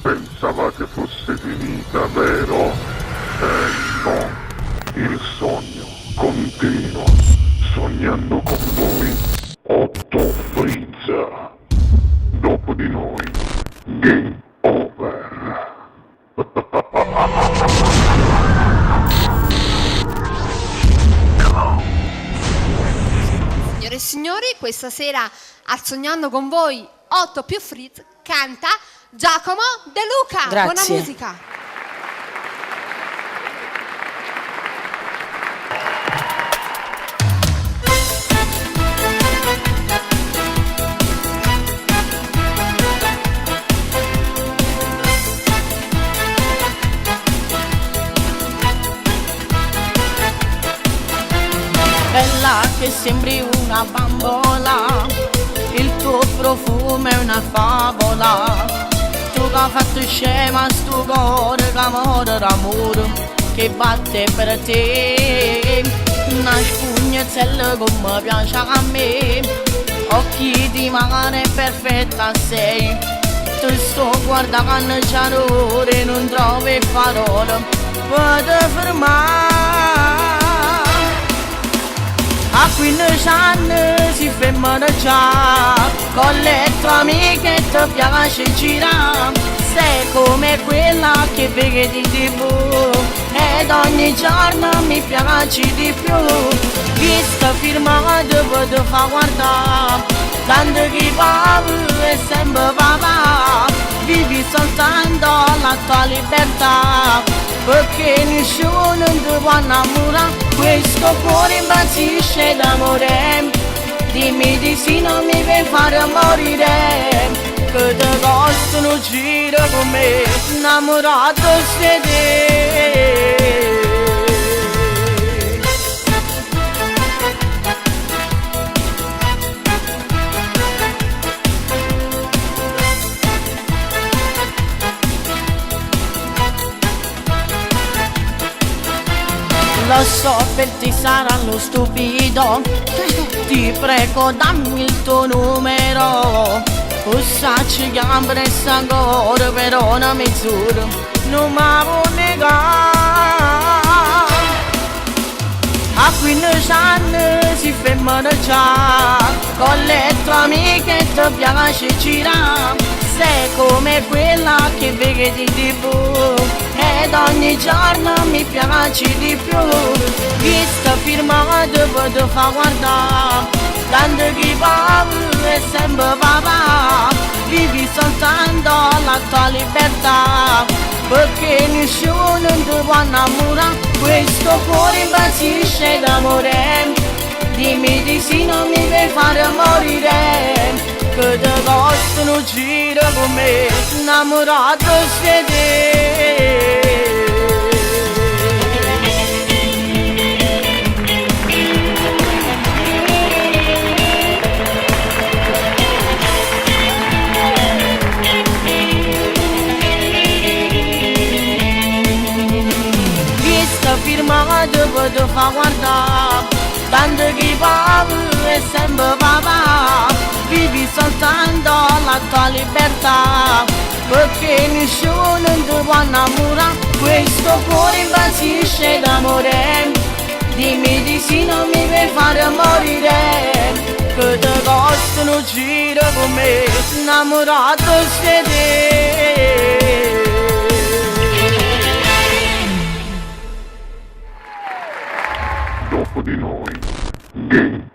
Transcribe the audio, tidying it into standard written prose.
Pensavate fosse finita, vero? No, il sogno continua, sognando con voi, Otto Frizza. Dopo di noi, game over. Signore e signori, questa sera al Sognando con voi 8 più Frizz canta Giacomo De Luca. Grazie. Buona musica. Bella che sembri una bambola, il tuo profumo è una favola. Tu che hai fatto scema sto cuore, che muore d'amore, che batte per te. Una spugnezella come piace a me, occhi di mare perfetta sei. Ti sto guardando già ore, non trovi parole per fermare. A 15 anni si fermano già, con le tue amiche ti piace girare. Sei come quella che vedi in TV, ed ogni giorno mi piaci di più. Visto firmato ti fa guardare, tanto che papà è sempre papà. Vivi soltanto la tua libertà, perché nessuno ti può innamorare. Questo cuore impazzisce d'amore, dimmi di sì, non mi vuoi fare morire, che ti costa un giro con me, innamorato sei te. Lo so, per te saranno stupido, ti prego dammi il tuo numero. Usacci chiamare ancora per una mezz'ora, non mi vuoi negare. A 15 anni si fermano già, con le tue amiche ti piace girare. Sei come quella che vedi in TV, ed ogni giorno mi piaci di più. Visto firmato ti fa guardare, tanto che papà è sempre papà. Vivi soltanto la tua libertà, perché nessuno ti può innamorare. Questo cuore impazzisce d'amore, dimmi di sì, non mi vuoi fare morire, che ti costa un giro con me, innamorato sei te. Firmato ti fa guardare, tanto che papà è sempre papà. Vivi soltanto la tua libertà, perché nessuno ti può innamorare. Questo cuore impazzisce d'amore, dimmi di sì, non mi vuoi fare morire, che ti costa un giro con me, innamorato sei te. Dopo di noi, game